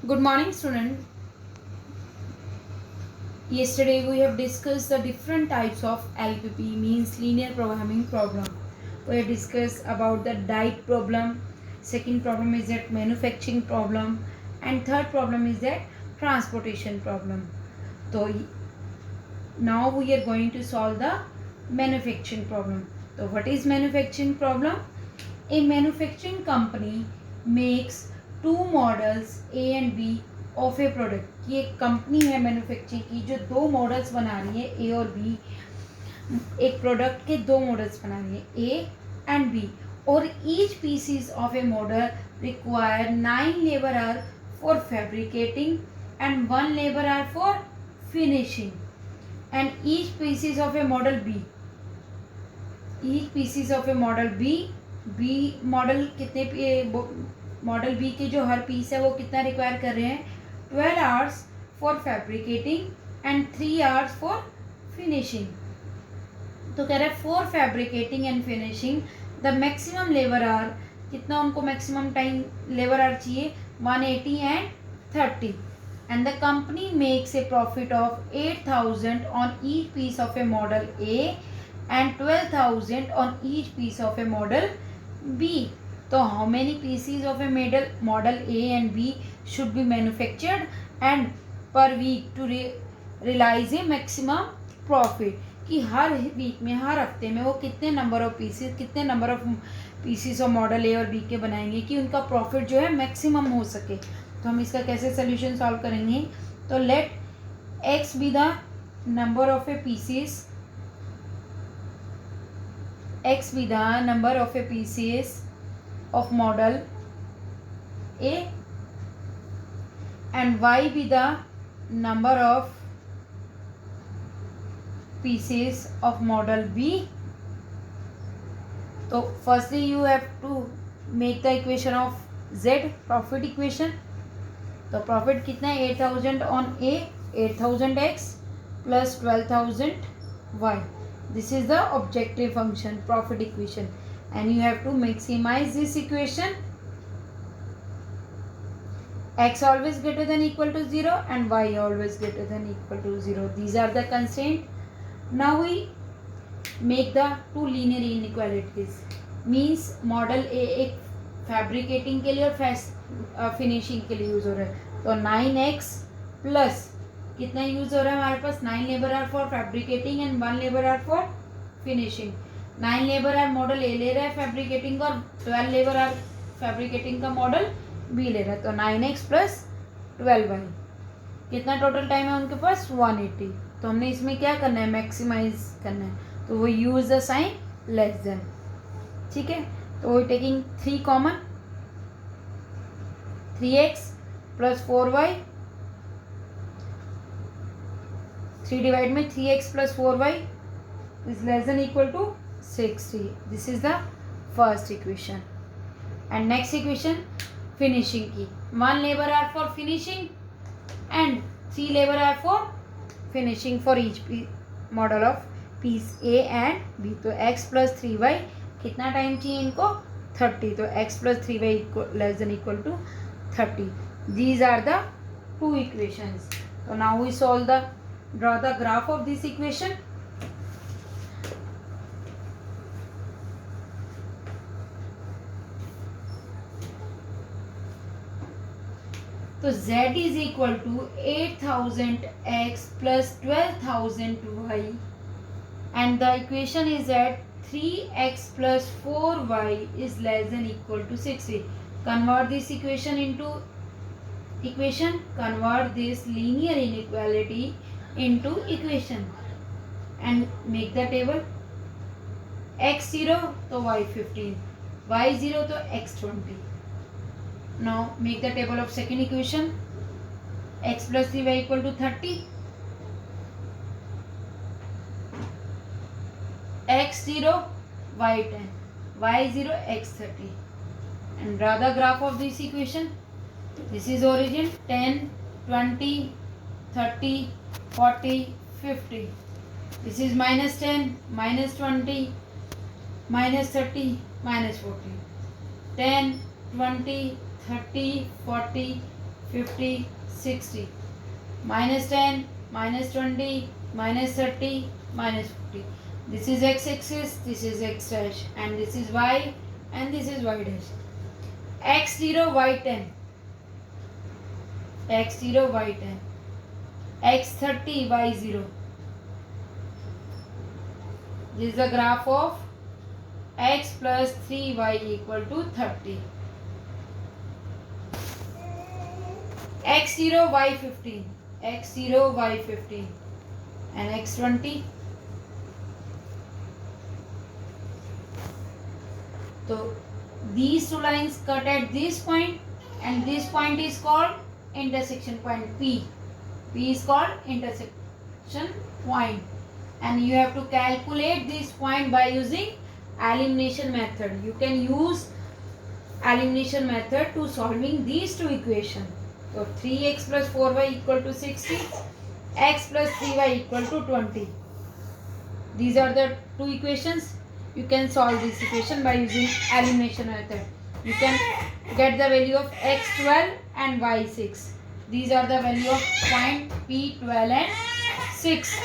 Good morning, student. Yesterday we have discussed the different types of LPP, means linear programming problem. We have discussed about the diet problem. Second problem is that manufacturing problem, and third problem is that transportation problem. So now we are going to solve the manufacturing problem. So what is manufacturing problem? A manufacturing company makes two models A and B of a product. ये एक company है manufacturing की जो दो models बना रही है ए और बी. एक प्रोडक्ट के दो मॉडल्स बना रही है ए एंड बी, और each pieces of a model require 9 labour hour for fabricating and 1 labour hour for finishing. And each pieces of a model B, each pieces of a model B, B model कितने, model B के जो हर piece है वो कितना require कर रहे हैं, 12 hours for fabricating and 3 hours for finishing. तो कह रहा है for fabricating and finishing the maximum labour hour, कितना उनको मैक्सिमम टाइम लेबर आवर चाहिए, 180 and 30. And the company makes a profit of 8,000 on each piece of a model A and 12,000 on each piece of a model B. So how many pieces of a model A and B should be manufactured and per week to realize a maximum profit? कि हर week में, हर हफ्ते में वो कितने number of pieces of model A और B के बनाएंगे कि उनका प्रॉफिट जो है मैक्सिमम हो सके. तो हम इसका कैसे सोल्यूशन सॉल्व करेंगे. तो let x be the number of A pieces, x be the number of a pieces of model A and y be the number of pieces of model B. So firstly you have to make the equation of Z, profit equation. तो profit कितना है, 8,000 on A, 8,000 x plus 12,000 y. This is the objective function, profit equation, and you have to maximize this equation. X always greater than equal to 0 and y always greater than equal to 0. These are the constraints. Now we make the two linear inequalities. Means model A एक fabricating के लिए और finishing के लिए use हो रहा है. तो 9x प्लस कितना यूज हो रहा है हमारे पास, 9 labour hour for fabricating and 1 labour hour for finishing. 9 labour hour model A ले रहा है फैब्रिकेटिंग का, और 12 लेबर आवर फैब्रिकेटिंग का मॉडल बी ले रहा है. तो 9x प्लस 12y, कितना टोटल टाइम है उनके पास, 180. तो हमने इसमें क्या करना है, मैक्सिमाइज करना है. तो वो use the sign less than. ठीक है, तो वो taking 3 common, 3x plus 4y, 3 divide में 3x plus 4y is less than equal to 60. This is the first equation. And next equation finishing की, 1 labor hour for finishing and 3 labor hour for finishing for each model of piece A and B. तो x plus 3y कितना time चाहिए इनको, 30. तो x plus 3y less than equal to 30. These are the two equations. So now we draw the graph of this equation. तो z is equal to 8,000 x plus 12,000 y, and the equation is that 3x plus 4y is less than equal to 60. Convert this equation into convert this linear inequality into equation and make the table. x0 तो y15, y0 तो x20. Now make the table of second equation. X plus 3y equal to 30. x0 y10, y0 x30, and draw the graph of this equation. This is origin 10, 20, 30, 40, 50. This is minus 10, minus 20, minus 30, minus 40. 10, 20, 30, 40, 50, 60. Minus 10, minus 20, minus 30, minus 50. This is x-axis, this is x dash, and this is y, and this is y dash. x0, y10, x0, y10, x30, y0. This is the graph of x plus 3y equal to 30. x0, y15, x0, y15, and x20. So these two lines cut at this point, and this point is called intersection point P. P is called intersection point, and you have to calculate this point by using elimination method. You can use elimination method to solving these two equations. So 3x plus 4y equal to 60, x plus 3y equal to 20. These are the two equations. You can solve this equation by using elimination method. You can get the value of x12 and y6. These are the value of point P12 and 6.